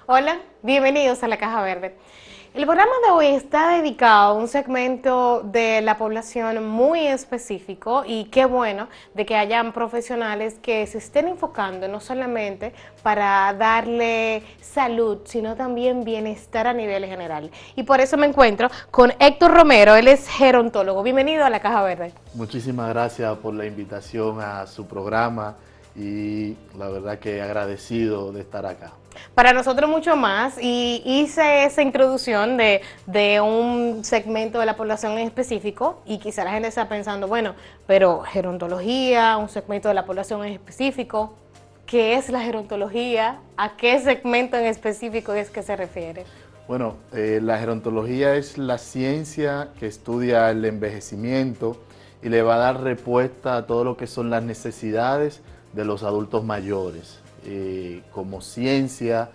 Hola, bienvenidos a la Caja Verde. El programa de hoy está dedicado a un segmento de la población muy específico y qué bueno de que hayan profesionales que se estén enfocando no solamente para darle salud, sino también bienestar a nivel general. Y por eso me encuentro con Héctor Romero, él es gerontólogo. Bienvenido a la Caja Verde. Muchísimas gracias por la invitación a su programa y la verdad que agradecido de estar acá. Para nosotros mucho más, y hice esa introducción de un segmento de la población en específico, y quizá la gente está pensando, bueno, pero gerontología, un segmento de la población en específico, ¿qué es la gerontología? ¿A qué segmento en específico es que se refiere? Bueno, la gerontología es la ciencia que estudia el envejecimiento y le va a dar respuesta a todo lo que son las necesidades de los adultos mayores. Como ciencia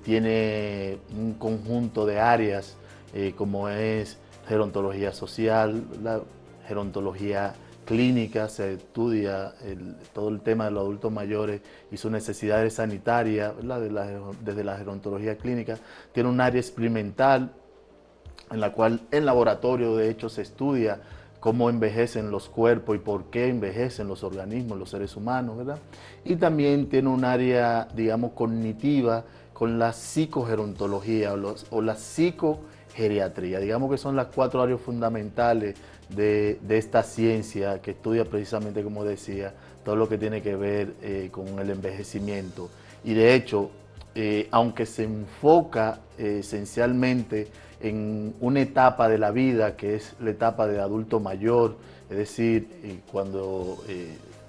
tiene un conjunto de áreas como es gerontología social, la gerontología clínica, se estudia todo el tema de los adultos mayores y sus necesidades sanitarias, desde la gerontología clínica. Tiene un área experimental en la cual en laboratorio de hecho se estudia cómo envejecen los cuerpos y por qué envejecen los organismos, los seres humanos, ¿verdad? Y también tiene un área, digamos, cognitiva con la psicogerontología o la psicogeriatría. Digamos que son las 4 áreas fundamentales de esta ciencia que estudia precisamente, como decía, todo lo que tiene que ver con el envejecimiento. Y de hecho, aunque se enfoca esencialmente en una etapa de la vida que es la etapa de adulto mayor, es decir, cuando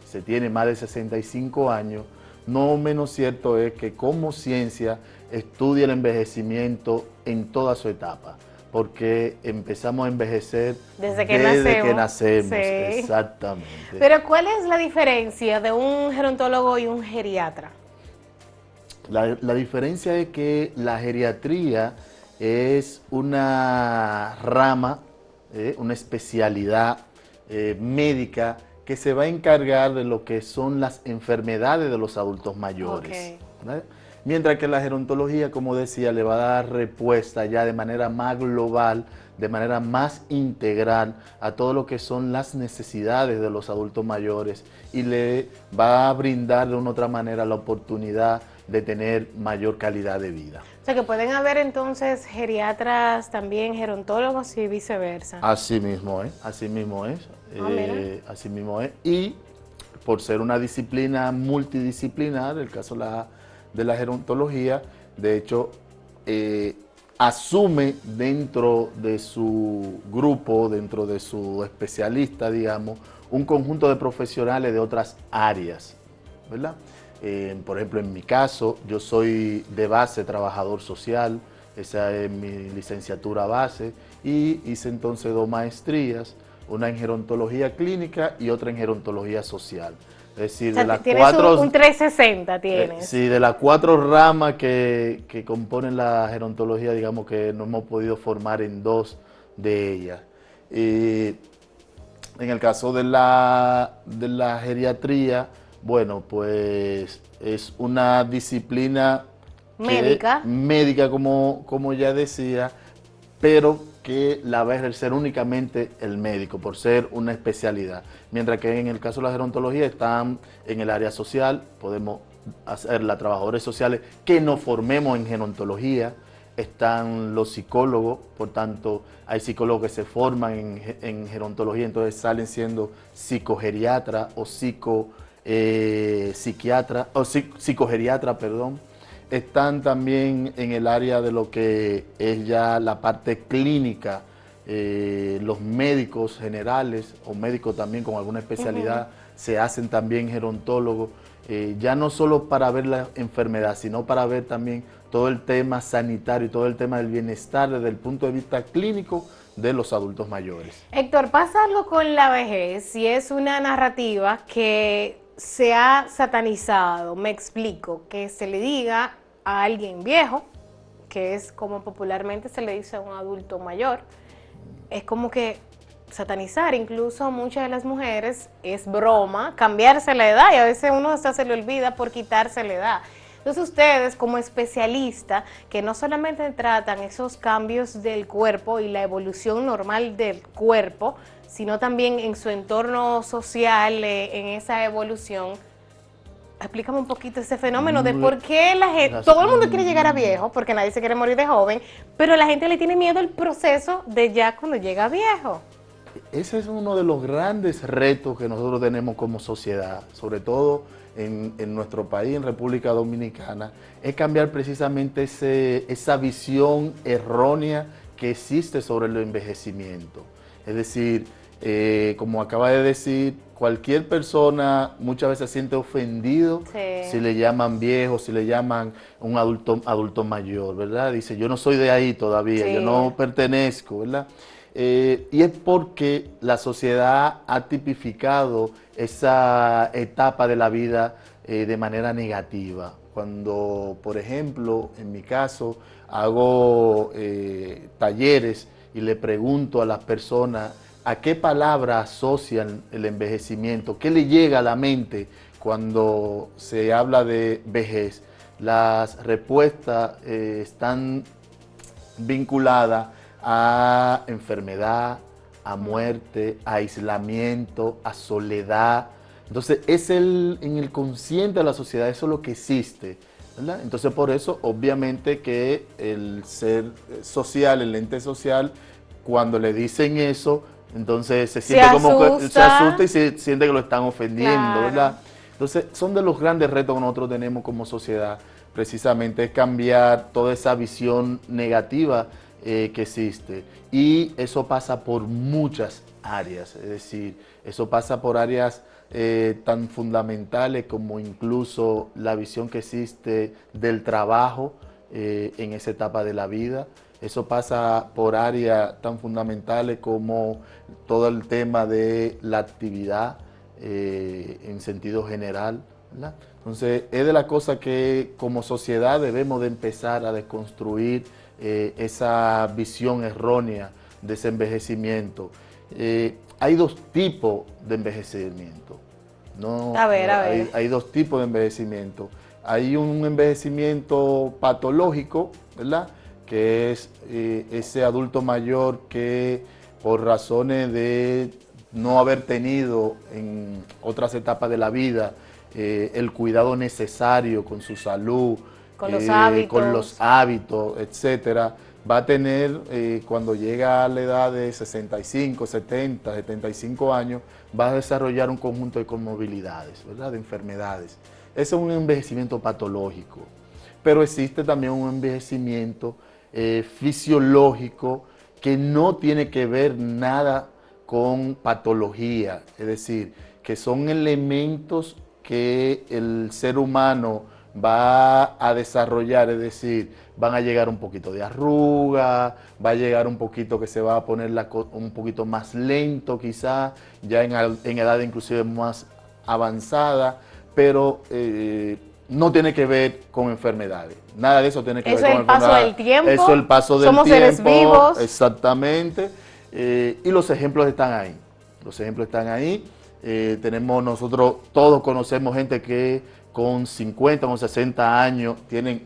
se tiene más de 65 años, no menos cierto es que como ciencia estudia el envejecimiento en toda su etapa, porque empezamos a envejecer Desde que nacemos, sí. exactamente. Pero ¿cuál es la diferencia de un gerontólogo y un geriatra? La diferencia es que la geriatría es una rama, una especialidad médica que se va a encargar de lo que son las enfermedades de los adultos mayores. Okay. Mientras que la gerontología, como decía, le va a dar respuesta ya de manera más global, de manera más integral a todo lo que son las necesidades de los adultos mayores y le va a brindar de una u otra manera la oportunidad de tener mayor calidad de vida. O sea que pueden haber entonces geriatras también gerontólogos y viceversa. Así mismo es, así mismo es, así mismo es. Y por ser una disciplina multidisciplinar, el caso de la gerontología, de hecho, asume dentro de su grupo, dentro de su especialista, digamos, un conjunto de profesionales de otras áreas, ¿verdad? Por ejemplo, en mi caso, yo soy de base trabajador social, esa es mi licenciatura base, y hice entonces 2 maestrías, una en gerontología clínica y otra en gerontología social. Es decir, O sea, de las tienes 4... un 360 tienes. sí, de las 4 ramas que componen la gerontología, digamos que no hemos podido formar en 2 de ellas. En el caso de la geriatría, bueno, pues es una disciplina médica como ya decía, pero que la va a ejercer únicamente el médico por ser una especialidad. Mientras que en el caso de la gerontología están en el área social, podemos hacer las trabajadores sociales que nos formemos en gerontología, están los psicólogos, por tanto hay psicólogos que se forman en gerontología, entonces salen siendo psicogeriatra o psiquiatra o psicogeriatra, perdón. Están también en el área de lo que es ya la parte clínica, los médicos generales o médicos también con alguna especialidad, se hacen también gerontólogos, ya no solo para ver la enfermedad, sino para ver también todo el tema sanitario y todo el tema del bienestar desde el punto de vista clínico de los adultos mayores. Héctor, pasa algo con la vejez y es una narrativa que se ha satanizado. Me explico, que se le diga a alguien viejo, que es como popularmente se le dice a un adulto mayor, es como que satanizar, incluso muchas de las mujeres es broma cambiarse la edad y a veces uno hasta se le olvida por quitarse la edad. Entonces ustedes como especialistas que no solamente tratan esos cambios del cuerpo y la evolución normal del cuerpo, sino también en su entorno social, en esa evolución, explícame un poquito ese fenómeno de por qué la gente, todo el mundo quiere llegar a viejo, porque nadie se quiere morir de joven, pero la gente le tiene miedo al proceso de ya cuando llega viejo. Ese es uno de los grandes retos que nosotros tenemos como sociedad, sobre todo en nuestro país, en República Dominicana, es cambiar precisamente esa visión errónea que existe sobre el envejecimiento. Es decir, como acaba de decir, cualquier persona muchas veces se siente ofendido si le llaman viejo, si le llaman un adulto mayor, ¿verdad? Dice, yo no soy de ahí todavía, yo no pertenezco, ¿verdad? Y es porque la sociedad ha tipificado esa etapa de la vida de manera negativa. Cuando, por ejemplo, en mi caso, hago talleres y le pregunto a las personas a qué palabra asocian el envejecimiento, qué le llega a la mente cuando se habla de vejez, las respuestas están vinculadas a enfermedad, a muerte, a aislamiento, a soledad. Entonces, en el consciente de la sociedad, eso es lo que existe, ¿verdad? Entonces, por eso, obviamente que el ser social, el ente social, cuando le dicen eso, entonces se siente como que se asusta y se siente que lo están ofendiendo, ¿verdad? Entonces, son de los grandes retos que nosotros tenemos como sociedad, precisamente es cambiar toda esa visión negativa que existe, y eso pasa por muchas áreas, es decir, eso pasa por áreas tan fundamentales como incluso la visión que existe del trabajo en esa etapa de la vida. Eso pasa por áreas tan fundamentales como todo el tema de la actividad en sentido general, ¿verdad? Entonces, es de las cosas que como sociedad debemos de empezar a desconstruir esa visión errónea de ese envejecimiento. Hay dos tipos de envejecimiento, ¿no? A ver. Hay dos tipos de envejecimiento. Hay un envejecimiento patológico, ¿verdad?, que es ese adulto mayor que por razones de no haber tenido en otras etapas de la vida el cuidado necesario con su salud, con los hábitos, etcétera, va a tener, cuando llega a la edad de 65, 70, 75 años, va a desarrollar un conjunto de comorbilidades, ¿verdad?, de enfermedades. Ese es un envejecimiento patológico, pero existe también un envejecimiento fisiológico que no tiene que ver nada con patología, es decir, que son elementos que el ser humano va a desarrollar, es decir, van a llegar un poquito de arruga, va a llegar un poquito que se va a poner un poquito más lento quizá, ya en edad inclusive más avanzada, pero no tiene que ver con enfermedades. Nada de eso tiene que ver con enfermedades. Eso es el paso del tiempo. Eso es el paso del tiempo. Somos seres vivos. Exactamente. Y los ejemplos están ahí. Los ejemplos están ahí. Tenemos nosotros, todos conocemos gente que con 50, con 60 años tienen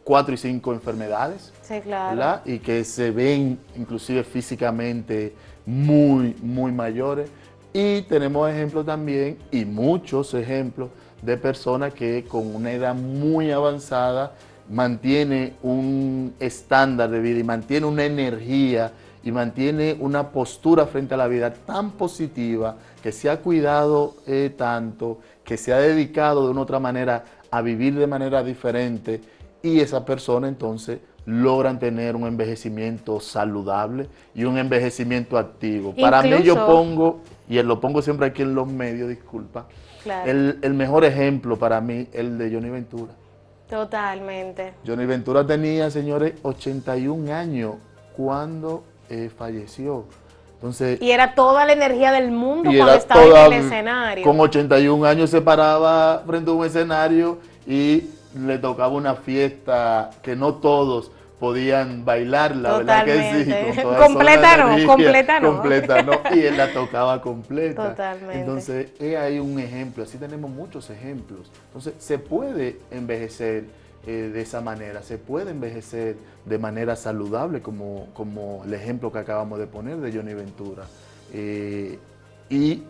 4 y 5 enfermedades. Sí, claro. ¿Verdad? Y que se ven inclusive físicamente muy, muy mayores. Y tenemos ejemplos también, y muchos ejemplos, de personas que con una edad muy avanzada mantiene un estándar de vida y mantiene una energía y mantiene una postura frente a la vida tan positiva, que se ha cuidado tanto, que se ha dedicado de una otra manera a vivir de manera diferente, y esas personas entonces logran tener un envejecimiento saludable y un envejecimiento activo. Incluso, para mí, yo pongo, y lo pongo siempre aquí en los medios, disculpa, claro, el mejor ejemplo para mí, el de Johnny Ventura. Totalmente. Johnny Ventura tenía, señores, 81 años cuando falleció. Entonces, y era toda la energía del mundo cuando estaba en el escenario. Con 81 años se paraba frente a un escenario y le tocaba una fiesta que no todos podían bailarla, ¿verdad que sí? Totalmente. Con toda Completa esa no, energía, completa no. completa no, y él la tocaba completa. Totalmente. Entonces, es ahí un ejemplo, así tenemos muchos ejemplos. Entonces, se puede envejecer de esa manera, se puede envejecer de manera saludable, como el ejemplo que acabamos de poner de Johnny Ventura. Y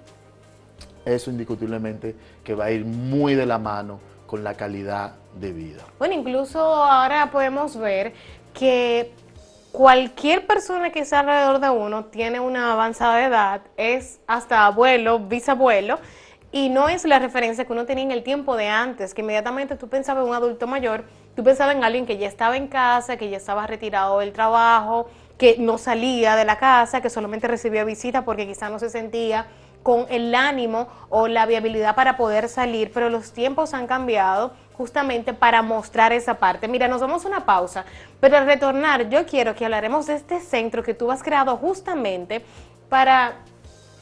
eso indiscutiblemente que va a ir muy de la mano con la calidad de vida. Bueno, incluso ahora podemos ver que cualquier persona que está alrededor de uno tiene una avanzada edad, es hasta abuelo, bisabuelo, y no es la referencia que uno tenía en el tiempo de antes, que inmediatamente tú pensabas en un adulto mayor, tú pensabas en alguien que ya estaba en casa, que ya estaba retirado del trabajo, que no salía de la casa, que solamente recibía visitas porque quizá no se sentía con el ánimo o la viabilidad para poder salir, pero los tiempos han cambiado justamente para mostrar esa parte. Mira, nos vamos a una pausa, pero al retornar yo quiero que hablaremos de este centro que tú has creado justamente para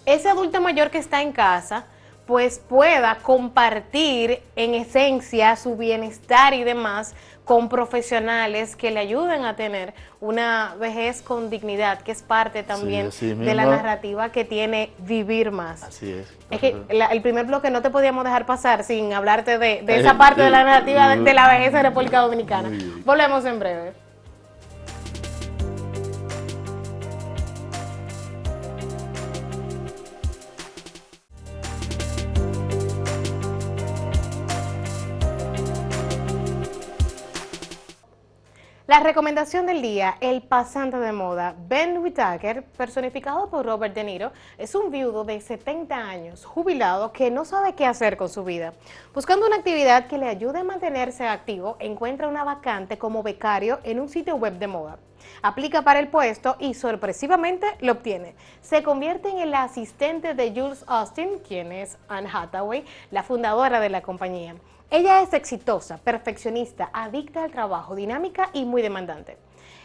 ese adulto mayor que está en casa, pues pueda compartir en esencia su bienestar y demás con profesionales que le ayuden a tener una vejez con dignidad, que es parte también de la narrativa que tiene Vivir Más. Así es. Es que el primer bloque no te podíamos dejar pasar sin hablarte de esa parte de la narrativa de la vejez en República Dominicana. Volvemos en breve. La recomendación del día, el pasante de moda, Ben Whittaker, personificado por Robert De Niro, es un viudo de 70 años, jubilado, que no sabe qué hacer con su vida. Buscando una actividad que le ayude a mantenerse activo, encuentra una vacante como becario en un sitio web de moda. Aplica para el puesto y sorpresivamente lo obtiene. Se convierte en el asistente de Jules Austin, quien es Anne Hathaway, la fundadora de la compañía. Ella es exitosa, perfeccionista, adicta al trabajo, dinámica y muy demandante.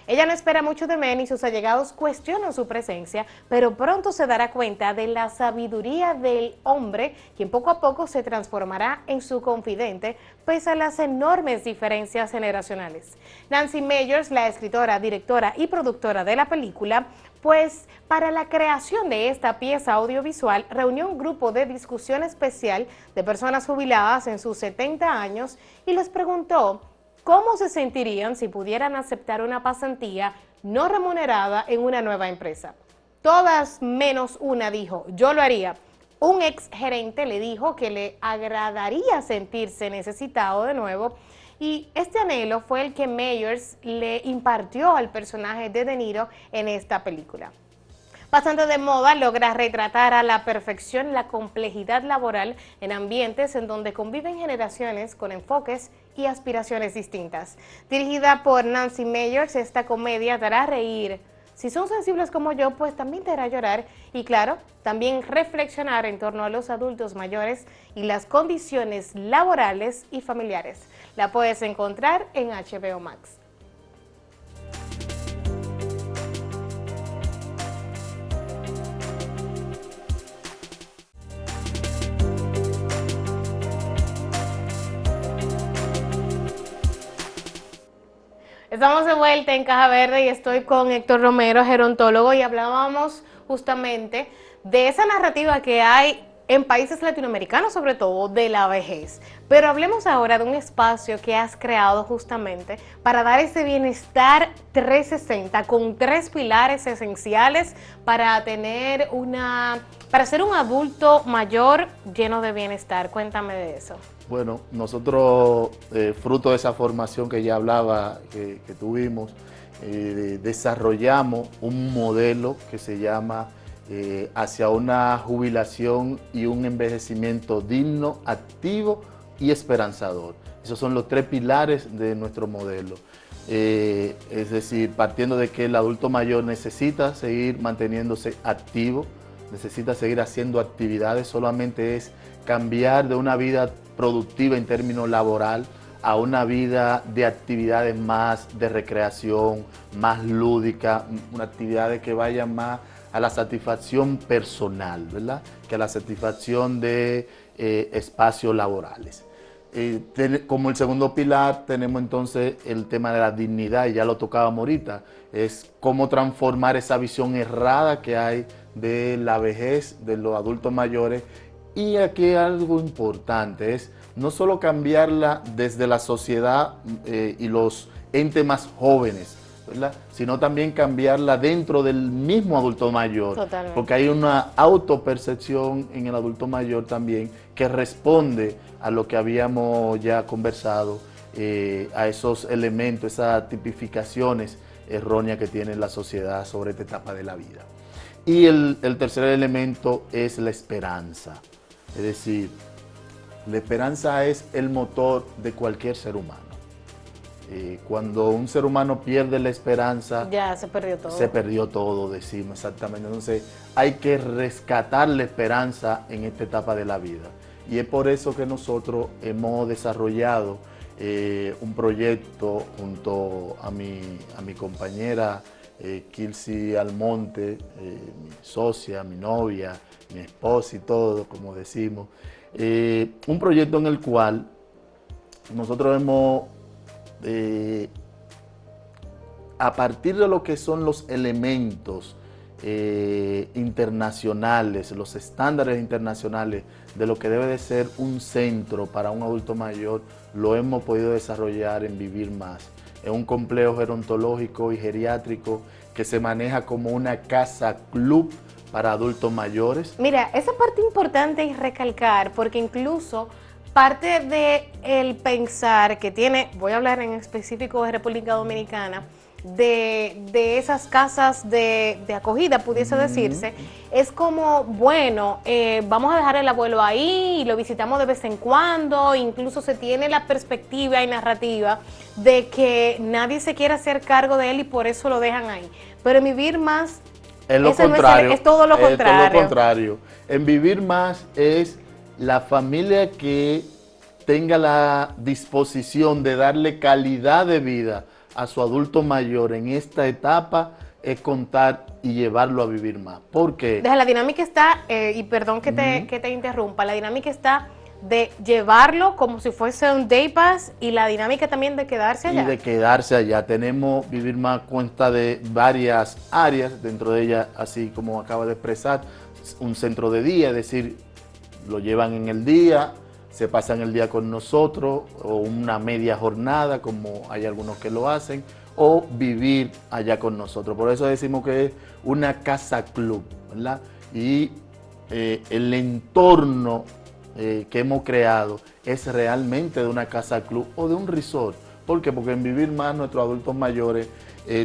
Ella no espera mucho de Ben y sus allegados cuestionan su presencia, pero pronto se dará cuenta de la sabiduría del hombre, quien poco a poco se transformará en su confidente, pese a las enormes diferencias generacionales. Nancy Meyers, la escritora, directora y productora de la película, pues para la creación de esta pieza audiovisual reunió un grupo de discusión especial de personas jubiladas en sus 70 años y les preguntó cómo se sentirían si pudieran aceptar una pasantía no remunerada en una nueva empresa. Todas menos una dijo, yo lo haría. Un ex gerente le dijo que le agradaría sentirse necesitado de nuevo y este anhelo fue el que Meyers le impartió al personaje de De Niro en esta película. Pasante de moda logra retratar a la perfección la complejidad laboral en ambientes en donde conviven generaciones con enfoques y aspiraciones distintas. Dirigida por Nancy Meyers, esta comedia te hará reír. Si son sensibles como yo, pues también te hará llorar y claro, también reflexionar en torno a los adultos mayores y las condiciones laborales y familiares. La puedes encontrar en HBO Max. Estamos de vuelta en Caja Verde y estoy con Héctor Romero, gerontólogo, y hablábamos justamente de esa narrativa que hay en países latinoamericanos, sobre todo de la vejez. Pero hablemos ahora de un espacio que has creado justamente para dar ese bienestar 360 con 3 pilares esenciales para tener para ser un adulto mayor lleno de bienestar. Cuéntame de eso. Bueno, nosotros, fruto de esa formación que ya hablaba, que tuvimos, desarrollamos un modelo que se llama hacia una jubilación y un envejecimiento digno, activo y esperanzador. Esos son los 3 pilares de nuestro modelo. Es decir, partiendo de que el adulto mayor necesita seguir manteniéndose activo, necesita seguir haciendo actividades, solamente es cambiar de una vida productiva en términos laboral a una vida de actividades más de recreación, más lúdica, una actividad que vaya más a la satisfacción personal, ¿verdad? Que a la satisfacción de espacios laborales. Como el segundo pilar tenemos entonces el tema de la dignidad, y ya lo tocábamos ahorita, es cómo transformar esa visión errada que hay de la vejez, de los adultos mayores. Y aquí algo importante es no solo cambiarla desde la sociedad y los entes más jóvenes, ¿verdad?, sino también cambiarla dentro del mismo adulto mayor. Totalmente. Porque hay una autopercepción en el adulto mayor también que responde a lo que habíamos ya conversado, a esos elementos, esas tipificaciones erróneas que tiene la sociedad sobre esta etapa de la vida. Y el tercer elemento es la esperanza. Es decir, la esperanza es el motor de cualquier ser humano. Cuando un ser humano pierde la esperanza, Ya se perdió todo. se perdió todo, decimos exactamente. Entonces hay que rescatar la esperanza en esta etapa de la vida. Y es por eso que nosotros hemos desarrollado un proyecto junto a mi compañera Kilsi Almonte, mi socia, mi novia, mi esposa y todo, como decimos. Un proyecto en el cual nosotros hemos, a partir de lo que son los elementos internacionales, los estándares internacionales de lo que debe de ser un centro para un adulto mayor, lo hemos podido desarrollar en Vivir Más. Es un complejo gerontológico y geriátrico que se maneja como una casa club para adultos mayores. Mira, esa parte importante es recalcar, porque incluso parte de el pensar que tiene, voy a hablar en específico de República Dominicana, de esas casas de acogida, pudiese decirse, es como, bueno, vamos a dejar el abuelo ahí y lo visitamos de vez en cuando, incluso se tiene la perspectiva y narrativa de que nadie se quiere hacer cargo de él y por eso lo dejan ahí. Pero en Vivir Más es lo ese no contrario. es todo lo contrario. Es todo lo contrario. En Vivir Más es la familia que tenga la disposición de darle calidad de vida a su adulto mayor en esta etapa, es contar y llevarlo a vivir más. ¿Por qué? La dinámica está, y perdón que te interrumpa, la dinámica está de llevarlo como si fuese un day pass y la dinámica también de quedarse allá. Y de quedarse allá. Tenemos Vivir Más cuenta de varias áreas, dentro de ella, así como acaba de expresar, un centro de día, es decir, lo llevan en el día, se pasan el día con nosotros, o una media jornada, como hay algunos que lo hacen, o vivir allá con nosotros. Por eso decimos que es una casa club, ¿verdad? Y el entorno que hemos creado es realmente de una casa club o de un resort. ¿Por qué? Porque en Vivir Más nuestros adultos mayores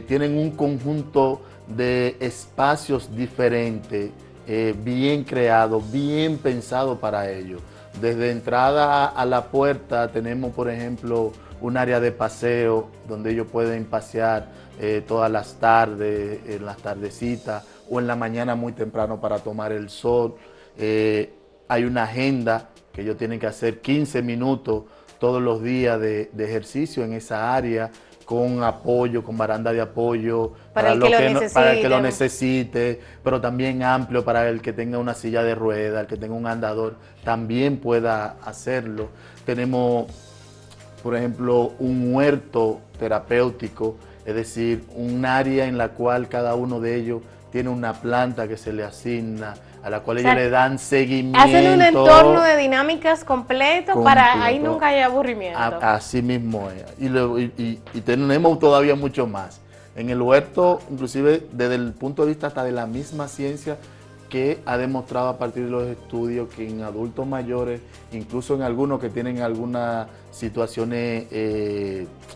tienen un conjunto de espacios diferentes, bien creados, bien pensados para ellos. Desde entrada a la puerta tenemos, por ejemplo, un área de paseo donde ellos pueden pasear todas las tardes, en las tardecitas o en la mañana muy temprano para tomar el sol. Hay una agenda que ellos tienen que hacer 15 minutos todos los días de ejercicio en esa área, con apoyo, con baranda de apoyo, para el que lo necesite, pero también amplio para el que tenga una silla de ruedas, el que tenga un andador, también pueda hacerlo. Tenemos, por ejemplo, un huerto terapéutico, es decir, un área en la cual cada uno de ellos tiene una planta que se le asigna, a la cual ellos le dan seguimiento. Hacen un entorno de dinámicas completo para ahí nunca haya aburrimiento. Así mismo es. Y tenemos todavía mucho más. En el huerto, inclusive desde el punto de vista hasta de la misma ciencia, que ha demostrado a partir de los estudios que en adultos mayores, incluso en algunos que tienen algunas situaciones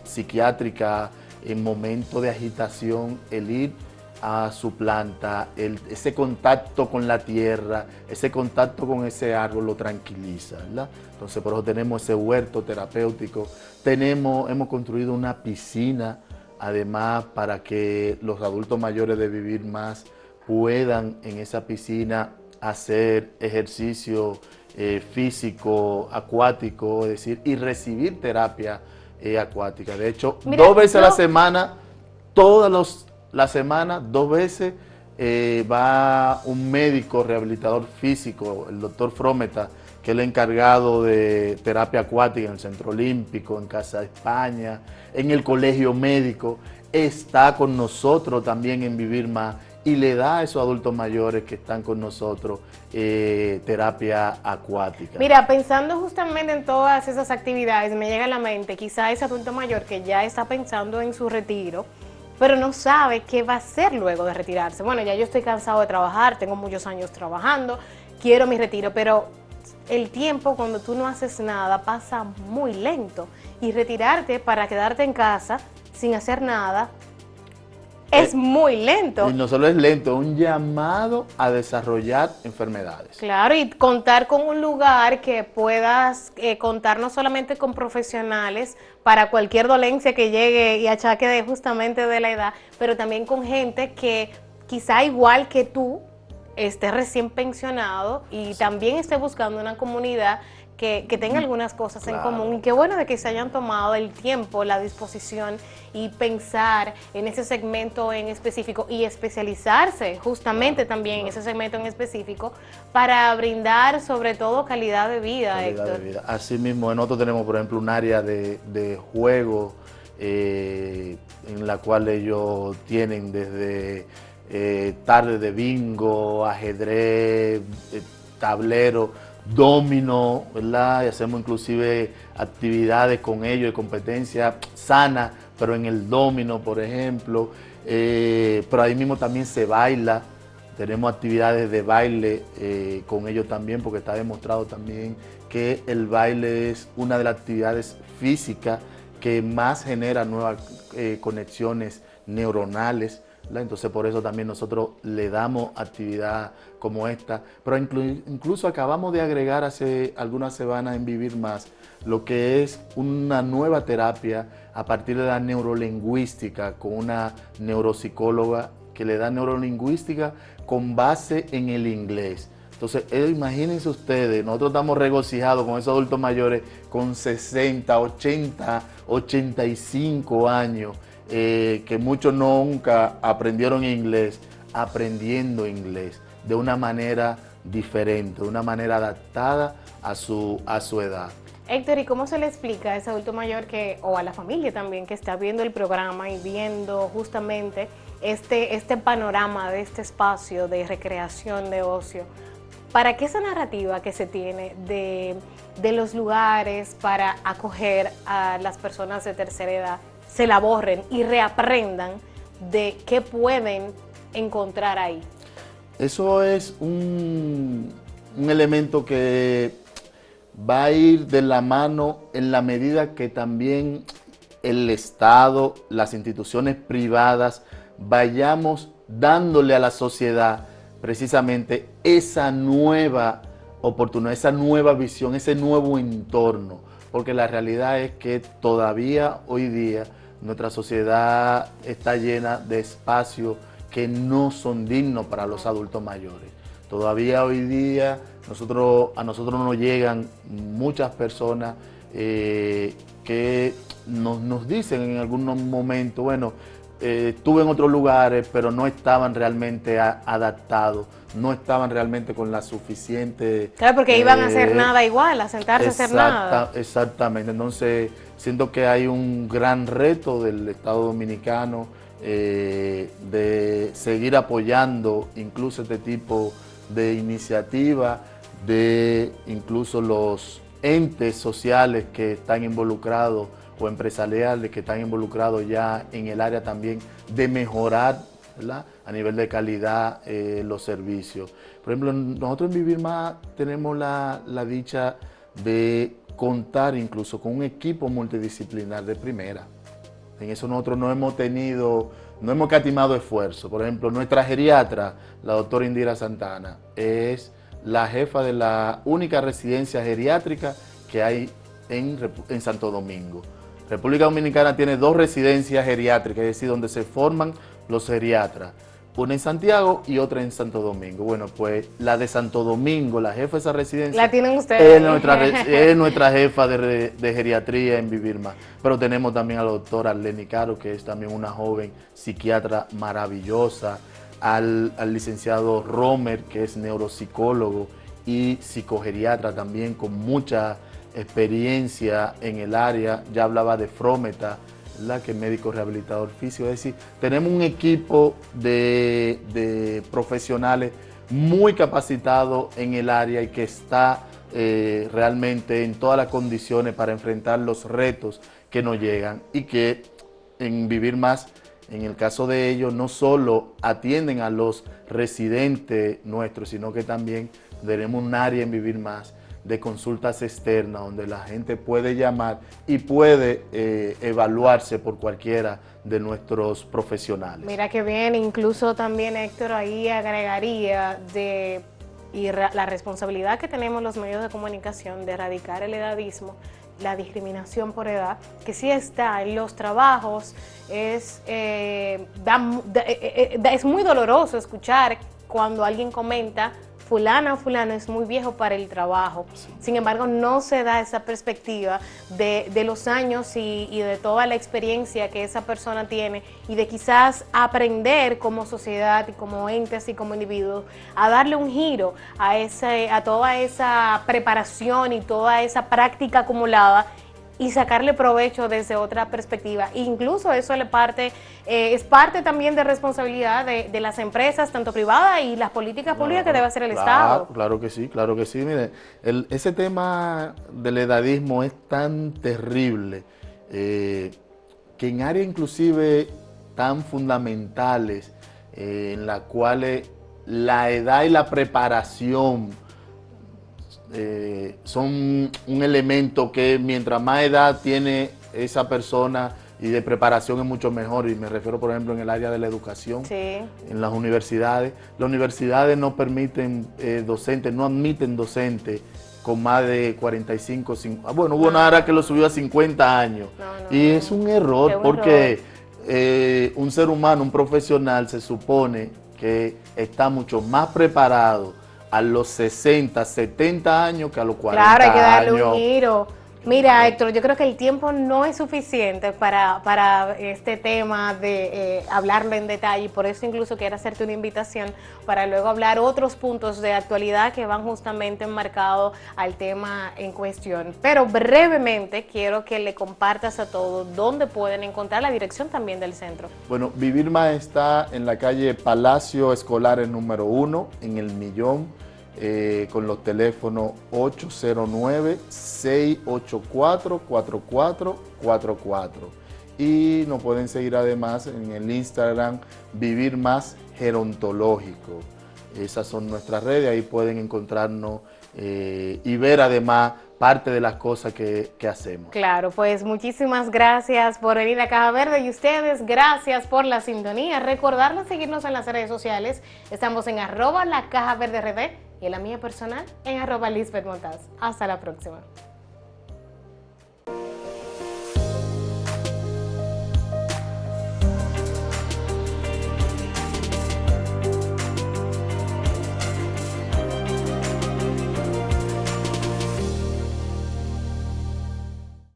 psiquiátricas, en momentos de agitación, el ir a su planta, ese contacto con la tierra, ese contacto con ese árbol lo tranquiliza, ¿verdad? Entonces por eso tenemos ese huerto terapéutico. Hemos construido una piscina, además, para que los adultos mayores de Vivir Más puedan en esa piscina hacer ejercicio físico, acuático, es decir, y recibir terapia acuática. De hecho, Mira, 2 veces a la semana, la semana, 2 veces, va un médico rehabilitador físico, el doctor Frometa, que es el encargado de terapia acuática en el Centro Olímpico, en Casa España, en el Colegio Médico, está con nosotros también en Vivir Más y le da a esos adultos mayores que están con nosotros terapia acuática. Mira, pensando justamente en todas esas actividades, me llega a la mente quizá ese adulto mayor que ya está pensando en su retiro, pero no sabe qué va a hacer luego de retirarse. Bueno, ya yo estoy cansado de trabajar, tengo muchos años trabajando, quiero mi retiro, pero el tiempo cuando tú no haces nada pasa muy lento y retirarte para quedarte en casa sin hacer nada es muy lento. Y no solo es lento, es un llamado a desarrollar enfermedades. Claro, y contar con un lugar que puedas contar no solamente con profesionales para cualquier dolencia que llegue y achaque justamente de la edad, pero también con gente que quizá igual que tú esté recién pensionado y también esté buscando una comunidad que tenga algunas cosas en común. Y qué bueno de que se hayan tomado el tiempo, la disposición y pensar en ese segmento en específico y especializarse justamente también en ese segmento en específico para brindar sobre todo calidad de vida, Héctor. Así mismo, nosotros tenemos por ejemplo un área de juego en la cual ellos tienen desde tarde de bingo, ajedrez, tablero, domino, ¿verdad? Y hacemos inclusive actividades con ellos de competencia sana, pero en el domino, por ejemplo. Pero ahí mismo también se baila. Tenemos actividades de baile con ellos también, porque está demostrado también que el baile es una de las actividades físicas que más genera nuevas conexiones neuronales. Entonces por eso también nosotros le damos actividad como esta, pero incluso acabamos de agregar hace algunas semanas en Vivir Más lo que es una nueva terapia a partir de la neurolingüística con una neuropsicóloga que le da neurolingüística con base en el inglés. Entonces, imagínense ustedes, nosotros estamos regocijados con esos adultos mayores con 60, 80, 85 años, que muchos nunca aprendieron inglés, aprendiendo inglés de una manera diferente, de una manera adaptada a su edad. Héctor, ¿y cómo se le explica a ese adulto mayor o a la familia también que está viendo el programa y viendo justamente este panorama de este espacio de recreación, de ocio, para que esa narrativa que se tiene de los lugares para acoger a las personas de tercera edad se la borren y reaprendan de qué pueden encontrar ahí? Eso es un elemento que va a ir de la mano en la medida que también el Estado, las instituciones privadas, vayamos dándole a la sociedad precisamente esa nueva oportunidad, esa nueva visión, ese nuevo entorno. Porque la realidad es que todavía hoy día nuestra sociedad está llena de espacios que no son dignos para los adultos mayores. Todavía hoy día a nosotros nos llegan muchas personas que nos dicen en algunos momentos, bueno, estuve en otros lugares, pero no estaban realmente adaptados, no estaban realmente con la suficiente... Claro, porque iban a hacer nada igual, a sentarse a hacer nada. Exactamente, entonces siento que hay un gran reto del Estado Dominicano de seguir apoyando incluso este tipo de iniciativa, de incluso los entes sociales que están involucrados o empresariales que están involucrados ya en el área también de mejorar, ¿verdad?, a nivel de calidad los servicios. Por ejemplo, nosotros en Vivir Más tenemos la dicha de contar incluso con un equipo multidisciplinar de primera. En eso nosotros no hemos catimado esfuerzo. Por ejemplo, nuestra geriatra, la doctora Indira Santana, es la jefa de la única residencia geriátrica que hay en Santo Domingo. República Dominicana tiene 2 residencias geriátricas, es decir, donde se forman los geriatras. Una en Santiago y otra en Santo Domingo. Bueno, pues la de Santo Domingo, la jefa de esa residencia... La tienen ustedes. Es nuestra jefa de geriatría en Vivir Más. Pero tenemos también a la doctora Arleni Caro, que es también una joven psiquiatra maravillosa. Al licenciado Romer, que es neuropsicólogo y psicogeriatra también con mucha experiencia en el área. Ya hablaba de Frometa, ¿verdad?, que es médico rehabilitador físico. Es decir, tenemos un equipo de profesionales muy capacitado en el área y que está realmente en todas las condiciones para enfrentar los retos que nos llegan, y que en Vivir Más, en el caso de ellos, no solo atienden a los residentes nuestros, sino que también tenemos un área en Vivir Más de consultas externas, donde la gente puede llamar y puede evaluarse por cualquiera de nuestros profesionales. Mira qué bien, incluso también, Héctor, ahí agregaría la responsabilidad que tenemos los medios de comunicación de erradicar el edadismo, la discriminación por edad, que sí está en los trabajos. Es muy doloroso escuchar cuando alguien comenta: fulana o fulano es muy viejo para el trabajo. Sí. Sin embargo, no se da esa perspectiva de los años y de toda la experiencia que esa persona tiene, y de quizás aprender como sociedad y como entes y como individuos a darle un giro a toda esa preparación y toda esa práctica acumulada, y sacarle provecho desde otra perspectiva. Incluso eso es parte también de responsabilidad de las empresas, tanto privadas, y las políticas públicas que debe hacer el Estado. Claro que sí, claro que sí. Mire, ese tema del edadismo es tan terrible que en áreas inclusive tan fundamentales, en las cuales la edad y la preparación son un elemento que mientras más edad tiene esa persona y de preparación es mucho mejor. Y me refiero, por ejemplo, en el área de la educación, sí, en las universidades. Las universidades no permiten docentes, no admiten docentes con más de 45, bueno, hubo una área que lo subió a 50 años. Y es un error, porque un ser humano, un profesional, se supone que está mucho más preparado a los 60, 70 años que a los 40 años. Claro, hay que darle un giro. Mira, Héctor, yo creo que el tiempo no es suficiente para este tema de hablarlo en detalle, y por eso incluso quiero hacerte una invitación para luego hablar otros puntos de actualidad que van justamente enmarcados al tema en cuestión. Pero brevemente quiero que le compartas a todos dónde pueden encontrar la dirección también del centro. Bueno, Vivir Más está en la calle Palacio Escolar, el número 1, en El Millón, con los teléfonos 809-684-4444, y nos pueden seguir además en el Instagram Vivir Más Gerontológico. Esas son nuestras redes, ahí pueden encontrarnos y ver además parte de las cosas que hacemos. Claro, pues muchísimas gracias por venir a Caja Verde, y ustedes, gracias por la sintonía. Recordarles seguirnos en las redes sociales. Estamos en @LaCajaVerdeRD, y en la mía personal en @LizbethMontaz. Hasta la próxima.